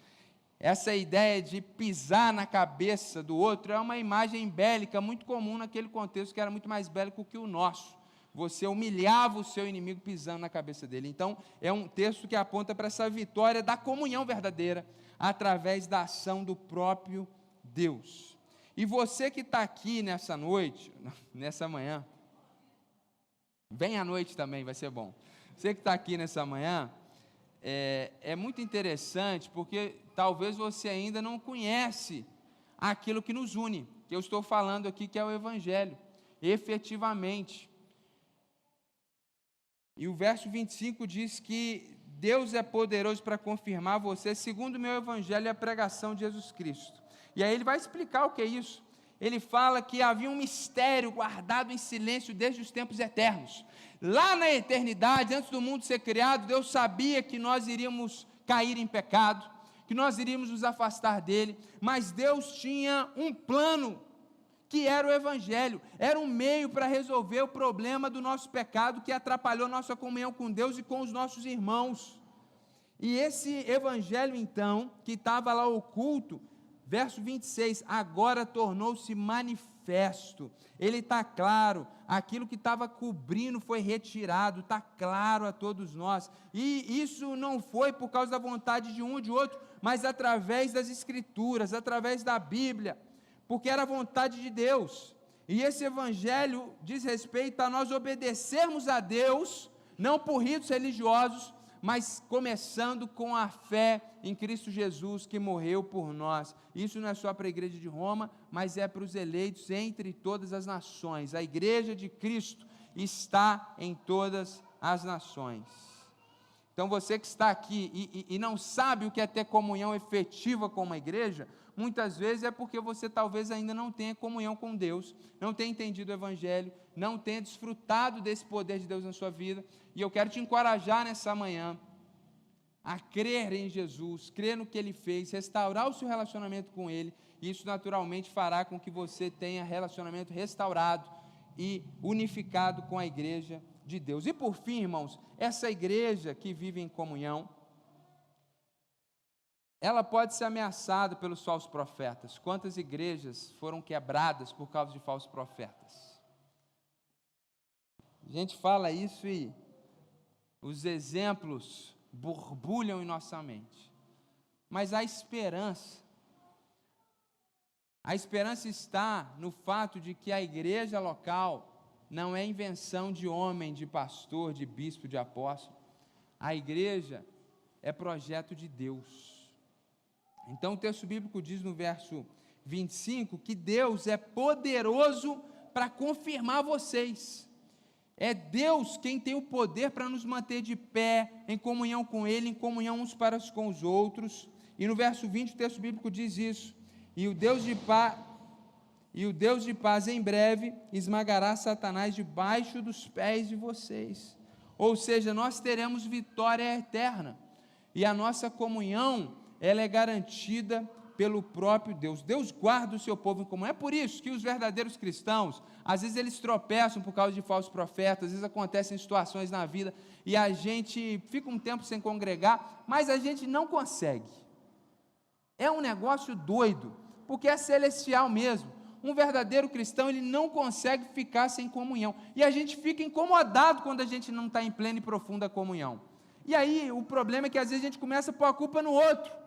Essa ideia de pisar na cabeça do outro é uma imagem bélica muito comum naquele contexto que era muito mais bélico que o nosso. Você humilhava o seu inimigo pisando na cabeça dele. Então, é um texto que aponta para essa vitória da comunhão verdadeira através da ação do próprio Deus. E você que está aqui nessa noite, nessa manhã, vem à noite também, vai ser bom. Você que está aqui nessa manhã, é muito interessante, porque talvez você ainda não conhece aquilo que nos une, que eu estou falando aqui, que é o Evangelho, efetivamente. E o verso 25 diz que Deus é poderoso para confirmar você, segundo o meu Evangelho e a pregação de Jesus Cristo. E aí ele vai explicar o que é isso. Ele fala que havia um mistério guardado em silêncio desde os tempos eternos. Lá na eternidade, antes do mundo ser criado, Deus sabia que nós iríamos cair em pecado, que nós iríamos nos afastar dele, mas Deus tinha um plano, que era o Evangelho, era um meio para resolver o problema do nosso pecado, que atrapalhou nossa comunhão com Deus e com os nossos irmãos. E esse Evangelho, então, que estava lá oculto, verso 26, agora tornou-se manifesto, ele está claro, aquilo que estava cobrindo foi retirado, está claro a todos nós, e isso não foi por causa da vontade de um ou de outro, mas através das Escrituras, através da Bíblia, porque era a vontade de Deus, e esse Evangelho diz respeito a nós obedecermos a Deus, não por ritos religiosos, mas começando com a fé em Cristo Jesus, que morreu por nós. Isso não é só para a igreja de Roma, mas é para os eleitos entre todas as nações. A igreja de Cristo está em todas as nações. Então você que está aqui e não sabe o que é ter comunhão efetiva com uma igreja, muitas vezes é porque você talvez ainda não tenha comunhão com Deus, não tenha entendido o Evangelho, não tenha desfrutado desse poder de Deus na sua vida, e eu quero te encorajar nessa manhã a crer em Jesus, crer no que Ele fez, restaurar o seu relacionamento com Ele, e isso naturalmente fará com que você tenha relacionamento restaurado e unificado com a igreja de Deus. E por fim, irmãos, essa igreja que vive em comunhão, ela pode ser ameaçada pelos falsos profetas. Quantas igrejas foram quebradas por causa de falsos profetas? A gente fala isso e os exemplos borbulham em nossa mente. Mas a esperança está no fato de que a igreja local não é invenção de homem, de pastor, de bispo, de apóstolo. A igreja é projeto de Deus. Então o texto bíblico diz no verso 25 que Deus é poderoso para confirmar vocês. É Deus quem tem o poder para nos manter de pé, em comunhão com Ele, em comunhão uns para com os outros. E no verso 20 o texto bíblico diz isso: e o Deus de paz em breve esmagará Satanás debaixo dos pés de vocês. Ou seja, nós teremos vitória eterna, e a nossa comunhão, ela é garantida pelo próprio Deus. Deus guarda o seu povo em comunhão. É por isso que os verdadeiros cristãos, às vezes eles tropeçam por causa de falsos profetas, às vezes acontecem situações na vida, e a gente fica um tempo sem congregar, mas a gente não consegue. É um negócio doido, porque é celestial mesmo. Um verdadeiro cristão, ele não consegue ficar sem comunhão, e a gente fica incomodado quando a gente não está em plena e profunda comunhão. E aí, o problema é que às vezes a gente começa a pôr a culpa no outro.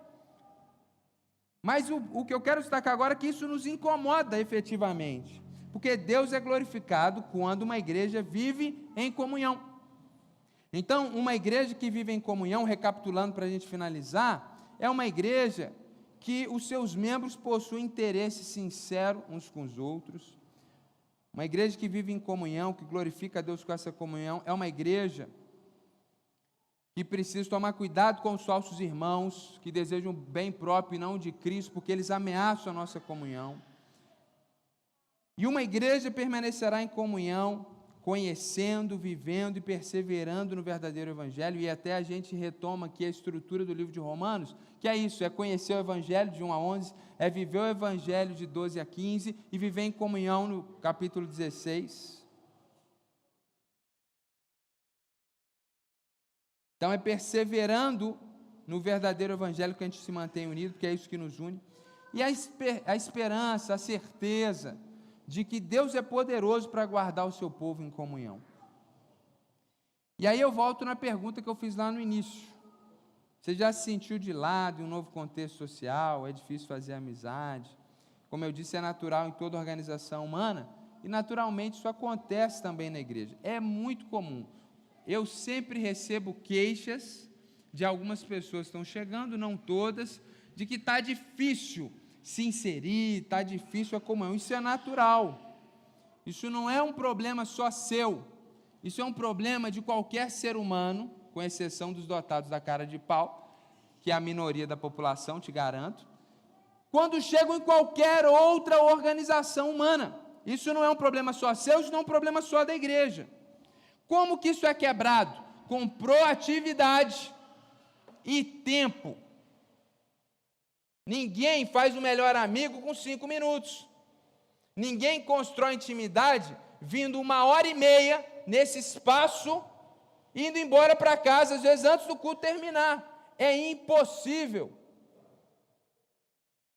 Mas o que eu quero destacar agora é que isso nos incomoda efetivamente, porque Deus é glorificado quando uma igreja vive em comunhão. Então, uma igreja que vive em comunhão, recapitulando para a gente finalizar, é uma igreja que os seus membros possuem interesse sincero uns com os outros. Uma igreja que vive em comunhão, que glorifica a Deus com essa comunhão, é uma igreja que precisa tomar cuidado com os falsos irmãos, que desejam o bem próprio e não de Cristo, porque eles ameaçam a nossa comunhão. E uma igreja permanecerá em comunhão, conhecendo, vivendo e perseverando no verdadeiro Evangelho, e até a gente retoma aqui a estrutura do livro de Romanos, que é isso, é conhecer o Evangelho de 1 a 11, é viver o Evangelho de 12 a 15, e viver em comunhão no capítulo 16, então é perseverando no verdadeiro Evangelho que a gente se mantém unido, porque é isso que nos une, e a esperança, a certeza de que Deus é poderoso para guardar o seu povo em comunhão. E aí eu volto na pergunta que eu fiz lá no início: você já se sentiu de lado em um novo contexto social? É difícil fazer amizade? Como eu disse, é natural em toda organização humana, e naturalmente isso acontece também na igreja, é muito comum. Eu sempre recebo queixas de algumas pessoas que estão chegando, não todas, de que está difícil se inserir, está difícil a comunhão. Isso é natural, isso não é um problema só seu, isso é um problema de qualquer ser humano, com exceção dos dotados da cara de pau, que é a minoria da população, te garanto, quando chegam em qualquer outra organização humana. Isso não é um problema só seu, isso não é um problema só da igreja. Como que isso é quebrado? Com proatividade e tempo. Ninguém faz o melhor amigo com 5 minutos. Ninguém constrói intimidade vindo 1h30 nesse espaço, indo embora para casa, às vezes antes do culto terminar. É impossível.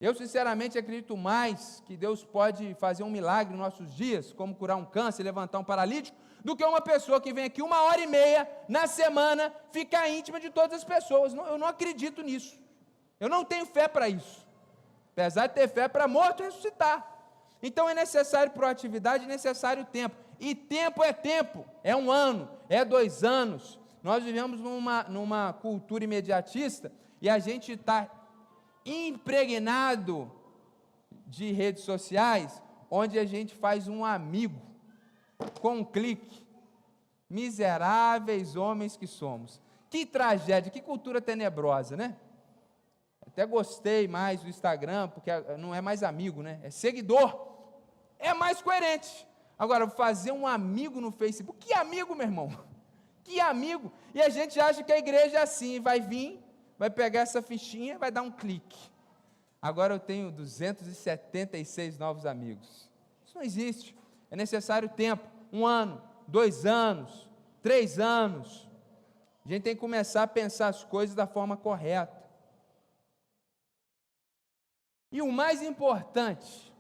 Eu sinceramente acredito mais que Deus pode fazer um milagre nos nossos dias, como curar um câncer, levantar um paralítico, do que uma pessoa que vem aqui 1h30 na semana, ficar íntima de todas as pessoas. Eu não acredito nisso. Eu não tenho fé para isso. Apesar de ter fé para morto ressuscitar. Então é necessário proatividade, é necessário tempo. E tempo, é 1 ano, é 2 anos. Nós vivemos numa cultura imediatista, e a gente está impregnado de redes sociais, onde a gente faz um amigo com um clique. Miseráveis homens que somos. Que tragédia, que cultura tenebrosa, né? até gostei mais do Instagram, porque não é mais amigo, né? É seguidor. É mais coerente. Agora, fazer um amigo no Facebook, que amigo, meu irmão? Que amigo? E a gente acha que a igreja é assim, vai vir, vai pegar essa fichinha, vai dar um clique. Agora eu tenho 276 novos amigos. Isso não existe. É necessário tempo, 1 ano, 2 anos, 3 anos. A gente tem que começar a pensar as coisas da forma correta. E o mais importante,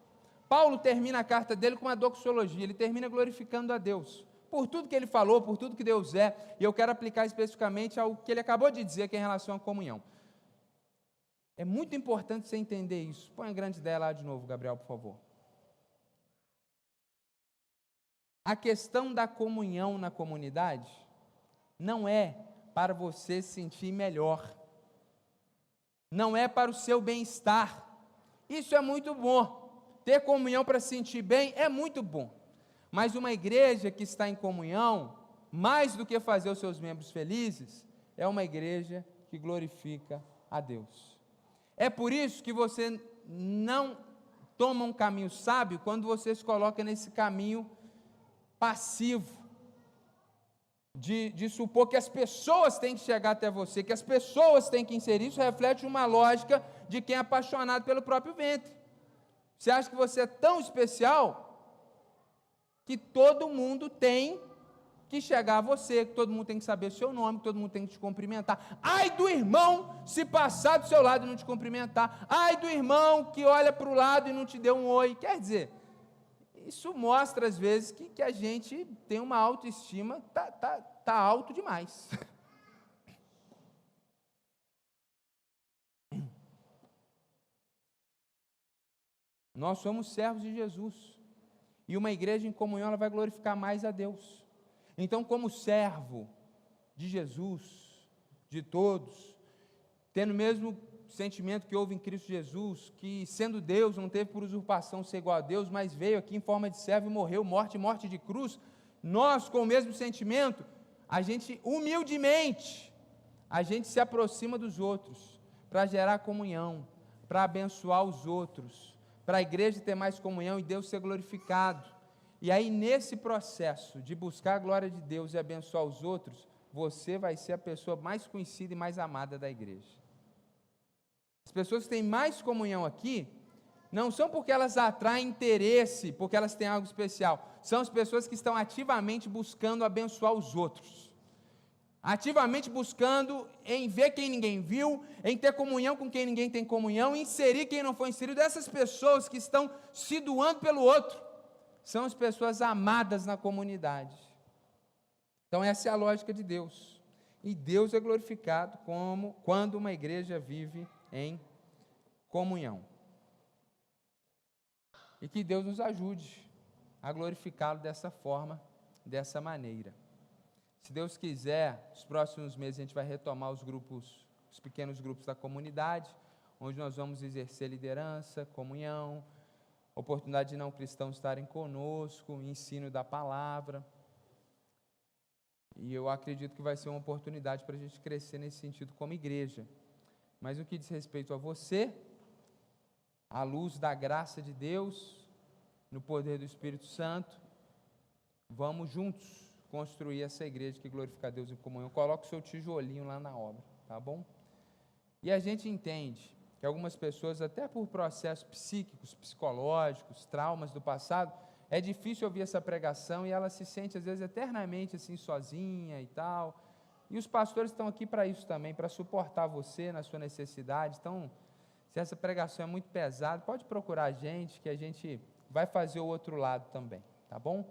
Paulo termina a carta dele com uma doxologia, ele termina glorificando a Deus, por tudo que ele falou, por tudo que Deus é, e eu quero aplicar especificamente ao que ele acabou de dizer, que é em relação à comunhão. É muito importante você entender isso. Põe a grande ideia lá de novo, Gabriel, por favor. A questão da comunhão na comunidade não é para você se sentir melhor, não é para o seu bem-estar. Isso é muito bom. Ter comunhão para se sentir bem é muito bom. Mas uma igreja que está em comunhão, mais do que fazer os seus membros felizes, é uma igreja que glorifica a Deus. É por isso que você não toma um caminho sábio quando você se coloca nesse caminho passivo, de supor que as pessoas têm que chegar até você, que as pessoas têm que inserir. Isso reflete uma lógica de quem é apaixonado pelo próprio ventre. Você acha que você é tão especial que todo mundo tem que chegar a você, que todo mundo tem que saber o seu nome, que todo mundo tem que te cumprimentar. Ai do irmão se passar do seu lado e não te cumprimentar. Ai do irmão que olha para o lado e não te deu um oi. Quer dizer, isso mostra às vezes que a gente tem uma autoestima, tá alto demais. Nós somos servos de Jesus, e uma igreja em comunhão, ela vai glorificar mais a Deus. Então, como servo de Jesus, de todos, tendo o mesmo sentimento que houve em Cristo Jesus, que sendo Deus, não teve por usurpação ser igual a Deus, mas veio aqui em forma de servo e morreu, morte de cruz, nós com o mesmo sentimento, a gente humildemente, a gente se aproxima dos outros, para gerar comunhão, para abençoar os outros, para a igreja ter mais comunhão e Deus ser glorificado. E aí nesse processo de buscar a glória de Deus e abençoar os outros, você vai ser a pessoa mais conhecida e mais amada da igreja. As pessoas que têm mais comunhão aqui, não são porque elas atraem interesse, porque elas têm algo especial, são as pessoas que estão ativamente buscando abençoar os outros, ativamente buscando em ver quem ninguém viu, em ter comunhão com quem ninguém tem comunhão, inserir quem não foi inserido. Essas pessoas que estão se doando pelo outro, são as pessoas amadas na comunidade. Então essa é a lógica de Deus, e Deus é glorificado quando uma igreja vive em comunhão. E que Deus nos ajude a glorificá-lo dessa forma, dessa maneira. Se Deus quiser, nos próximos meses a gente vai retomar os pequenos grupos da comunidade, onde nós vamos exercer liderança, comunhão, oportunidade de não cristãos estarem conosco, ensino da palavra. E eu acredito que vai ser uma oportunidade para a gente crescer nesse sentido como igreja. Mas no que diz respeito a você, à luz da graça de Deus, no poder do Espírito Santo, vamos juntos construir essa igreja que glorifica a Deus em comunhão. Coloque o seu tijolinho lá na obra, tá bom? E a gente entende que algumas pessoas, até por processos psíquicos, psicológicos, traumas do passado, é difícil ouvir essa pregação e ela se sente às vezes eternamente assim sozinha e tal. E os pastores estão aqui para isso também, para suportar você na sua necessidade. Então, se essa pregação é muito pesada, pode procurar a gente, que a gente vai fazer o outro lado também, tá bom?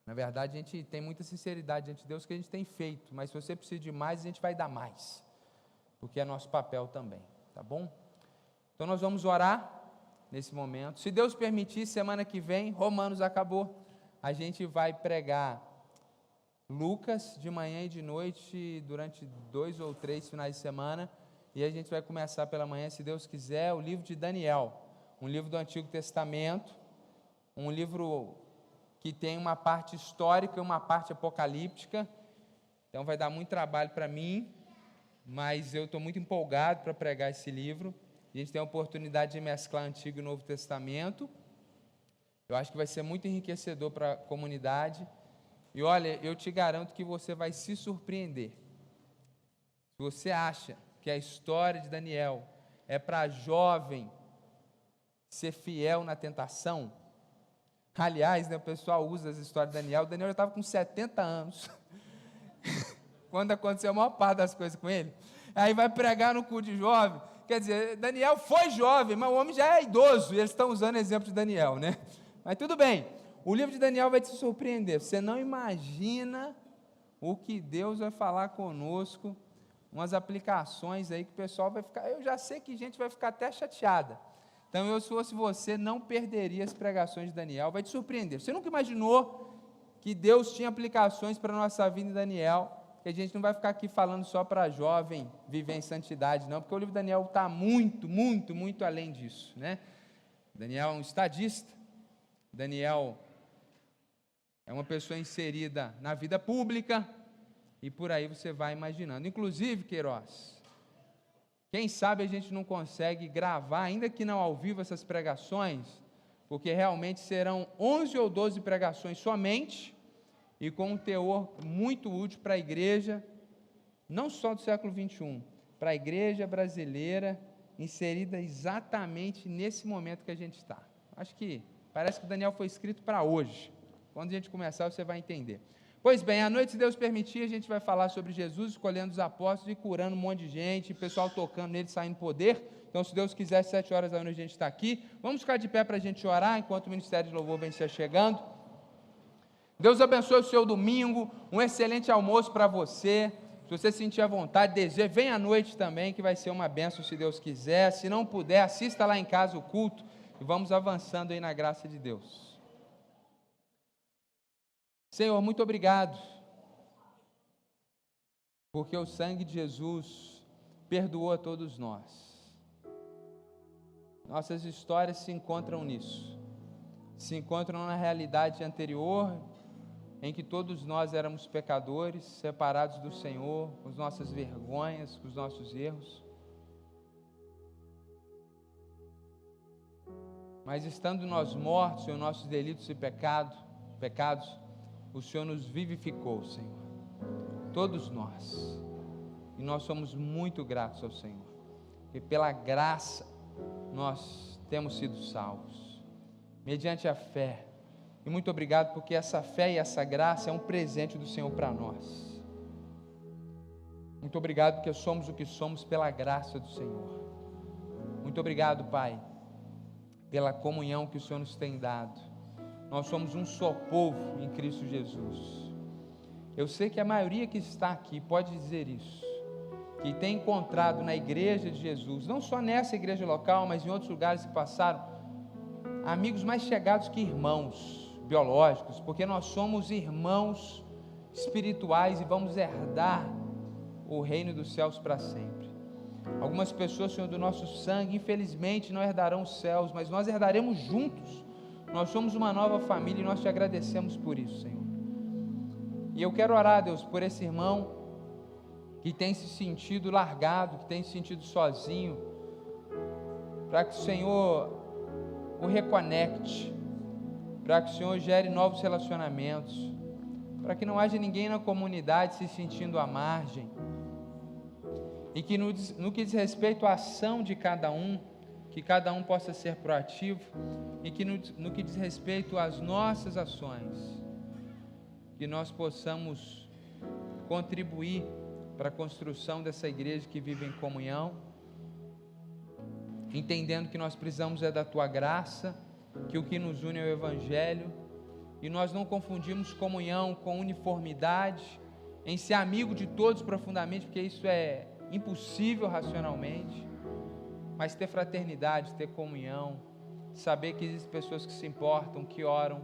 Na verdade, a gente tem muita sinceridade diante de Deus que a gente tem feito, mas se você precisa de mais, a gente vai dar mais, porque é nosso papel também, tá bom? Então nós vamos orar nesse momento. Se Deus permitir, semana que vem, Romanos acabou, a gente vai pregar Lucas de manhã e de noite, durante 2 ou 3 finais de semana, e a gente vai começar pela manhã, se Deus quiser, o livro de Daniel, um livro do Antigo Testamento, um livro que tem uma parte histórica e uma parte apocalíptica. Então vai dar muito trabalho para mim, mas eu estou muito empolgado para pregar esse livro. A gente tem a oportunidade de mesclar Antigo e Novo Testamento. Eu acho que vai ser muito enriquecedor para a comunidade. E olha, eu te garanto que você vai se surpreender. Se você acha que a história de Daniel é para jovem ser fiel na tentação, aliás, né, o pessoal usa as histórias de Daniel. O Daniel já estava com 70 anos, quando aconteceu a maior parte das coisas com ele. Aí vai pregar no culto de jovem. Quer dizer, Daniel foi jovem, mas o homem já é idoso, e eles estão usando o exemplo de Daniel, né? Mas tudo bem, o livro de Daniel vai te surpreender. Você não imagina o que Deus vai falar conosco, umas aplicações aí que o pessoal vai ficar, eu já sei que gente vai ficar até chateada. Então, eu, se fosse você, não perderia as pregações de Daniel, vai te surpreender. Você nunca imaginou que Deus tinha aplicações para a nossa vida em Daniel, que a gente não vai ficar aqui falando só para jovem viver em santidade, não, porque o livro de Daniel está muito, muito, muito além disso, né? Daniel é um estadista, Daniel é uma pessoa inserida na vida pública, e por aí você vai imaginando. Inclusive, Queiroz, quem sabe a gente não consegue gravar, ainda que não ao vivo, essas pregações, porque realmente serão 11 ou 12 pregações somente, e com um teor muito útil para a igreja, não só do século 21, para a igreja brasileira, inserida exatamente nesse momento que a gente está. Acho que parece que Daniel foi escrito para hoje. Quando a gente começar, você vai entender. Pois bem, à noite, se Deus permitir, a gente vai falar sobre Jesus escolhendo os apóstolos e curando um monte de gente, o pessoal tocando nele, saindo poder. Então, se Deus quiser, 7 horas da noite a gente está aqui. Vamos ficar de pé para a gente orar, enquanto o Ministério de Louvor vem se chegando. Deus abençoe o seu domingo, um excelente almoço para você. Se você sentir a vontade, desejo, vem à noite também, que vai ser uma bênção, se Deus quiser. Se não puder, assista lá em casa o culto, e vamos avançando aí na graça de Deus. Senhor, muito obrigado, porque o sangue de Jesus perdoou a todos nós. Nossas histórias se encontram nisso, se encontram na realidade anterior, em que todos nós éramos pecadores, separados do Senhor, com as nossas vergonhas, com os nossos erros. Mas estando nós mortos em nossos delitos e pecados, o Senhor nos vivificou, Senhor, todos nós, e nós somos muito gratos ao Senhor, porque pela graça nós temos sido salvos, mediante a fé, e muito obrigado porque essa fé e essa graça é um presente do Senhor para nós. Muito obrigado porque somos o que somos pela graça do Senhor. Muito obrigado, Pai, pela comunhão que o Senhor nos tem dado. Nós somos um só povo em Cristo Jesus. Eu sei que a maioria que está aqui pode dizer isso, que tem encontrado na igreja de Jesus, não só nessa igreja local, mas em outros lugares que passaram, amigos mais chegados que irmãos biológicos, porque nós somos irmãos espirituais e vamos herdar o reino dos céus para sempre. Algumas pessoas, Senhor, do nosso sangue, infelizmente não herdarão os céus, mas nós herdaremos juntos. Nós somos uma nova família e nós te agradecemos por isso, Senhor. E eu quero orar, Deus, por esse irmão que tem se sentido largado, que tem se sentido sozinho, para que o Senhor o reconecte, para que o Senhor gere novos relacionamentos, para que não haja ninguém na comunidade se sentindo à margem, e que no que diz respeito à ação de cada um, que cada um possa ser proativo, e que no que diz respeito às nossas ações, que nós possamos contribuir para a construção dessa igreja que vive em comunhão, entendendo que nós precisamos da Tua graça, que o que nos une é o Evangelho, e nós não confundimos comunhão com uniformidade, em ser amigo de todos profundamente, porque isso é impossível racionalmente, mas ter fraternidade, ter comunhão, saber que existem pessoas que se importam, que oram,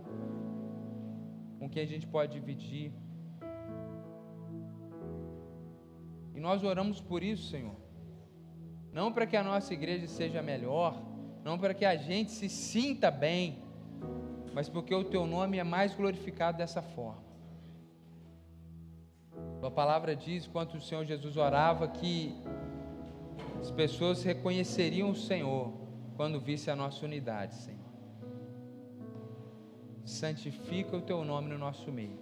com quem a gente pode dividir. E nós oramos por isso, Senhor, não para que a nossa igreja seja melhor, não para que a gente se sinta bem, mas porque o Teu nome é mais glorificado dessa forma. A palavra diz, enquanto o Senhor Jesus orava, que as pessoas reconheceriam o Senhor quando visse a nossa unidade, Senhor. Santifica o teu nome no nosso meio.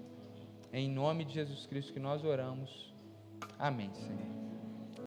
Em nome de Jesus Cristo que nós oramos. Amém, Senhor.